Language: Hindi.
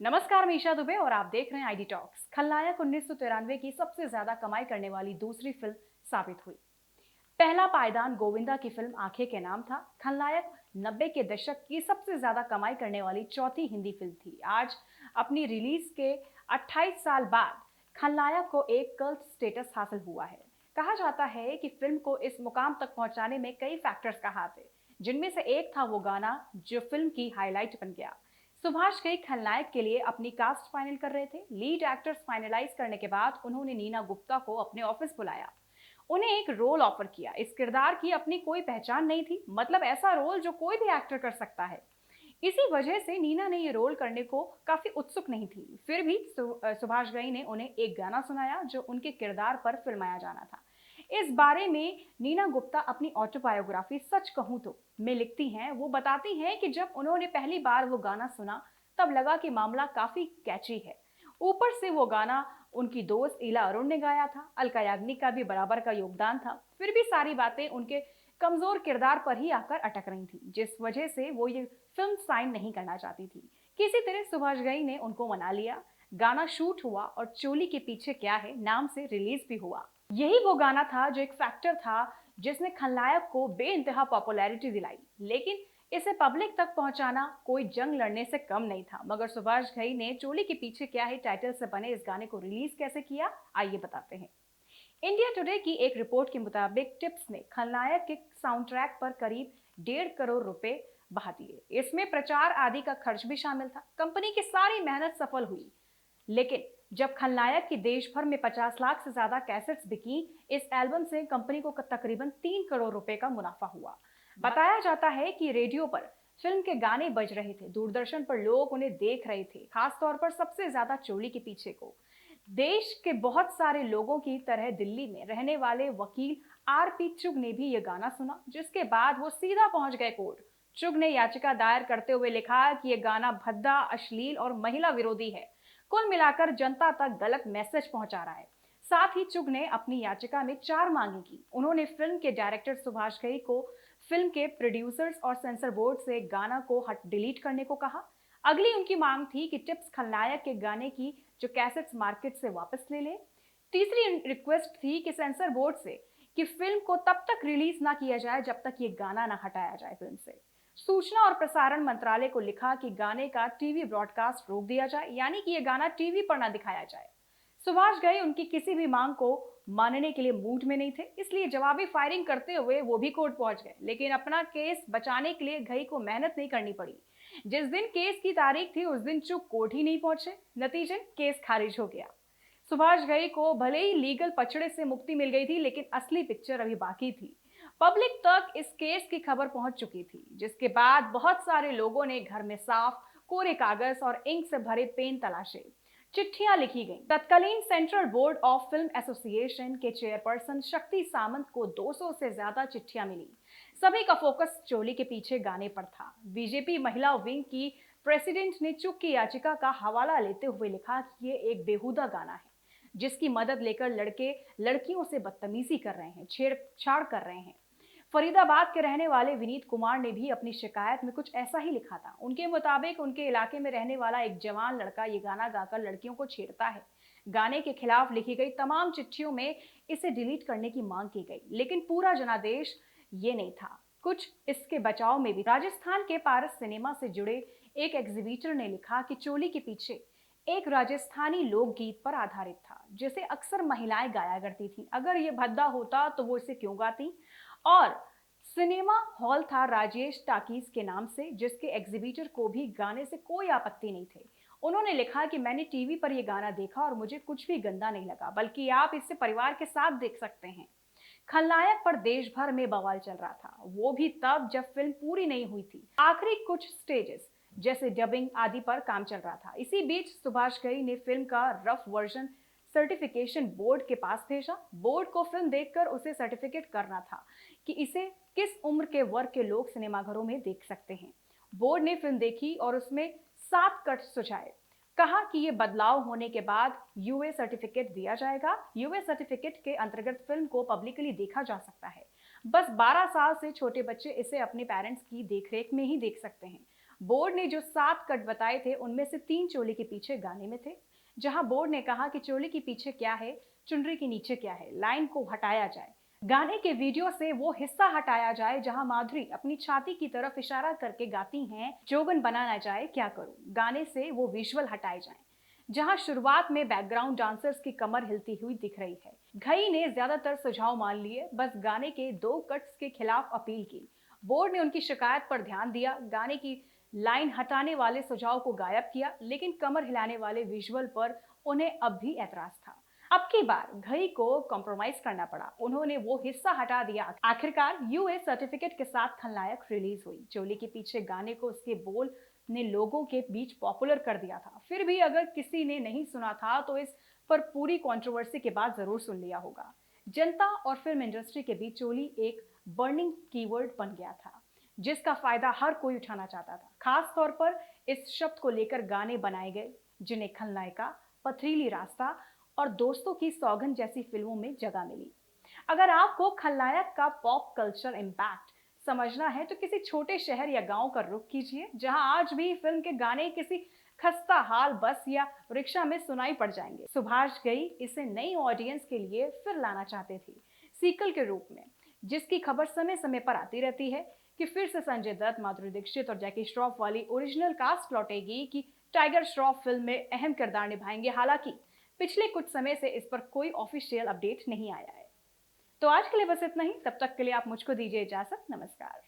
नमस्कार, मैं ईशा दुबे और आप देख रहे हैं आईडी टॉक्स। खलनायक 1993 की सबसे ज्यादा कमाई करने वाली दूसरी फिल्म साबित हुई। पहला पायदान गोविंदा की फिल्म आंखें के नाम था। खलनायक 90 के दशक की सबसे ज्यादा कमाई करने वाली चौथी हिंदी फिल्म थी। आज अपनी रिलीज के 28 साल बाद खलनायक को एक कल्ट स्टेटस हासिल हुआ है। कहा जाता है कि फिल्म को इस मुकाम तक पहुंचाने में कई फैक्टर्स का हाथ है, जिनमें से एक था वो गाना जो फिल्म की हाईलाइट बन गया। सुभाष घई खलनायक के लिए अपनी कास्ट फाइनल कर रहे थे। लीड एक्टर्स फाइनलाइज करने के बाद उन्होंने नीना गुप्ता को अपने ऑफिस बुलाया, उन्हें एक रोल ऑफर किया। इस किरदार की अपनी कोई पहचान नहीं थी, मतलब ऐसा रोल जो कोई भी एक्टर कर सकता है। इसी वजह से नीना ने ये रोल करने को काफी उत्सुक नहीं थी। फिर भी सुभाष घई ने उन्हें एक गाना सुनाया जो उनके किरदार पर फिल्माया जाना था। इस बारे में नीना गुप्ता अपनी ऑटोबायोग्राफी सच कहूं तो में लिखती हैं। वो बताती हैं कि जब उन्होंने पहली बार वो गाना सुना तब लगा कि मामला काफी कैची है। ऊपर से वो गाना उनकी दोस्त ईला अरुण ने गाया था। अलका याग्निक का भी बराबर का योगदान था। फिर भी सारी बातें उनके कमजोर किरदार पर ही आकर अटक रही थी, जिस वजह से वो ये फिल्म साइन नहीं करना चाहती थी। किसी तरह सुभाष घई ने उनको मना लिया। गाना शूट हुआ और चोली के पीछे क्या है नाम से रिलीज भी हुआ। यही वो गाना था जो एक फैक्टर था जिसने खलनायक को बेइंतहा पॉपुलैरिटी दिलाई। लेकिन इसे पब्लिक तक पहुंचाना कोई जंग लड़ने से कम नहीं था। मगर सुभाष घई ने चोली के पीछे क्या है टाइटल से बने इस गाने को रिलीज कैसे किया, आइए बताते हैं। इंडिया टुडे की एक रिपोर्ट के मुताबिक टिप्स ने खलनायक के साउंड ट्रैक पर करीब 1.5 करोड़ रुपए बहा दिए। इसमें प्रचार आदि का खर्च भी शामिल था। कंपनी की सारी मेहनत सफल हुई। लेकिन जब खलनायक की देश भर में 50 लाख से ज्यादा कैसेट्स बिकी, इस एल्बम से कंपनी को तकरीबन 3 करोड़ रुपए का मुनाफा हुआ। बताया जाता है कि रेडियो पर फिल्म के गाने बज रहे थे, दूरदर्शन पर लोग उन्हें देख रहे थे, खासतौर पर सबसे ज्यादा चोली के पीछे को। देश के बहुत सारे लोगों की तरह दिल्ली में रहने वाले वकील आरपी चुग ने भी यह गाना सुना, जिसके बाद वो सीधा पहुंच गए कोर्ट। चुग ने याचिका दायर करते हुए लिखा कि यह गाना भद्दा, अश्लील और महिला विरोधी है। कुल मिलाकर जनता तक गलत मैसेज पहुंचा रहा है। साथ ही चुग ने अपनी याचिका में 4 मांगे की। उन्होंने फिल्म के डायरेक्टर सुभाष घई को फिल्म के प्रोड्यूसर्स और सेंसर बोर्ड से गाना को डिलीट करने को कहा। अगली उनकी मांग थी कि टिप्स खलनायक के गाने की जो कैसेट्स मार्केट से वापस ले ले। तीसरी रिक्वेस्ट थी कि सेंसर बोर्ड से कि फिल्म को तब तक रिलीज ना किया जाए जब तक ये गाना ना हटाया जाए फिल्म से। सूचना और प्रसारण मंत्रालय को लिखा कि गाने का टीवी ब्रॉडकास्ट रोक दिया जाए, यानी कि ये गाना टीवी पर ना दिखाया जाए। सुभाष घई उनकी किसी भी मांग को मानने के लिए मूड में नहीं थे, इसलिए जवाबी फायरिंग करते हुए वो भी कोर्ट पहुंच गए। लेकिन अपना केस बचाने के लिए घई को मेहनत नहीं करनी पड़ी। जिस दिन केस की तारीख थी उस दिन चुप कोर्ट ही नहीं पहुंचे। नतीजे केस खारिज हो गया। सुभाष घई को भले ही लीगल पचड़े से मुक्ति मिल गई थी, लेकिन असली पिक्चर अभी बाकी थी। पब्लिक तक इस केस की खबर पहुंच चुकी थी, जिसके बाद बहुत सारे लोगों ने घर में साफ कोरे कागज और इंक से भरे पेन तलाशे। चिट्ठियां लिखी गईं। तत्कालीन central board of film association के चेयरपर्सन शक्ति सामंत को 200 से ज्यादा चिट्ठियां मिली। सभी का फोकस चोली के पीछे गाने पर था। बीजेपी महिला विंग की प्रेसिडेंट ने चुग की याचिका का हवाला लेते हुए लिखा कि ये एक बेहुदा गाना है, जिसकी मदद लेकर लड़के लड़कियों से बदतमीजी कर रहे हैं, छेड़छाड़ कर रहे हैं। फरीदाबाद के रहने वाले विनीत कुमार ने भी अपनी शिकायत में कुछ ऐसा ही लिखा था। उनके मुताबिक उनके इलाके में रहने वाला एक जवान लड़का ये गाना गाकर लड़कियों को छेड़ता है। गाने के खिलाफ लिखी गई तमाम चिट्ठियों में इसे डिलीट करने की मांग की गई, लेकिन पूरा जनादेश ये नहीं था। कुछ इसके बचाव में भी राजस्थान के पारस सिनेमा से जुड़े एक एग्जीबिटर ने लिखा कि चोली के पीछे एक राजस्थानी लोकगीत पर आधारित था, जिसे अक्सर महिलाएं गाया करती थी। अगर ये भद्दा होता तो वो इसे क्यों गाती। और सिनेमा हॉल था राजेश टाकीज के नाम से, जिसके एग्जीबिटर को भी गाने से कोई आपत्ति नहीं थे। उन्होंने लिखा कि मैंने टीवी पर यह गाना देखा और मुझे कुछ भी गंदा नहीं लगा, बल्कि आप इसे परिवार के साथ देख सकते हैं। खलनायक पर देश भर में बवाल चल रहा था, वो भी तब जब फिल्म पूरी नहीं हुई थी। आखिरी कुछ स्टेजेस जैसे डबिंग आदि पर काम चल रहा था। इसी बीच सुभाष घई ने फिल्म का रफ वर्जन सर्टिफिकेशन बोर्ड के पास भेजा। बोर्ड को फिल्म देखकर उसे सर्टिफिकेट करना था कि इसे किस उम्र के वर्ग के लोग सिनेमाघरों में देख सकते हैं। बोर्ड ने फिल्म देखी और उसमें 7 कट सुझाए। कहा कि ये बदलाव होने के बाद यूए सर्टिफिकेट दिया जाएगा। यूए सर्टिफिकेट के अंतर्गत फिल्म को पब्लिकली देखा जा सकता है। बस 12 साल से छोटे बच्चे इसे अपने पेरेंट्स की देखरेख में ही देख सकते हैं। बोर्ड ने जो 7 कट बताए थे उनमें से 3 चोली के पीछे गाने में थे। जहां बोर्ड ने कहा कि चोली के पीछे क्या है, चुनरी के नीचे क्या है, लाइन को हटाया जाए। गाने के वीडियो से वो हिस्सा हटाया जाए जहां माधुरी अपनी छाती की तरफ इशारा करके गाती हैं, जोगन बना ना जाए क्या करूं। गाने से वो विजुअल हटाए जाएं। जहां शुरुआत में बैकग्राउंड डांसर्स की कमर हिलती हुई दिख रही है। घई ने ज्यादातर सुझाव मान लिए, बस गाने के 2 कट्स के खिलाफ अपील की। बोर्ड ने उनकी शिकायत पर ध्यान दिया, गाने की लाइन हटाने वाले सुझाव को गायब किया, लेकिन कमर हिलाने वाले विजुअल पर उन्हें अब भी ऐतराज था। अब की बार घई को कॉम्प्रोमाइज करना पड़ा, उन्होंने वो हिस्सा हटा दिया। आखिरकार यूएस सर्टिफिकेट के साथ खलनायक रिलीज हुई। चोली के पीछे गाने को उसके बोल ने लोगों के बीच पॉपुलर कर दिया था। फिर भी अगर किसी ने नहीं सुना था तो इस पर पूरी कंट्रोवर्सी के बाद जरूर सुन लिया होगा। जनता और फिल्म इंडस्ट्री के बीच चोली एक बर्निंग कीवर्ड बन गया था, जिसका फायदा हर कोई उठाना चाहता था। खास तौर पर इस शब्द को लेकर गाने बनाए गए जिन्हें खलनायिका, पथरीली रास्ता और दोस्तों की सौगंध जैसी फिल्मों में जगह मिली। अगर आपको खलनायक का पॉप कल्चर इम्पैक्ट समझना है तो किसी छोटे शहर या गांव का रुख कीजिए जहां आज भी फिल्म के गाने किसी खस्ता हाल बस या रिक्शा में सुनाई पड़ जाएंगे। सुभाष घई इसे नई ऑडियंस के लिए फिर लाना चाहते थे, सीक्वल के रूप में, जिसकी खबर समय समय पर आती रहती है कि फिर से संजय दत्त, माधुरी दीक्षित और जैकी श्रॉफ वाली ओरिजिनल कास्ट लौटेगी, कि टाइगर श्रॉफ फिल्म में अहम किरदार निभाएंगे। हालांकि पिछले कुछ समय से इस पर कोई ऑफिशियल अपडेट नहीं आया है। तो आज के लिए बस इतना ही। तब तक के लिए आप मुझको दीजिए इजाजत। नमस्कार।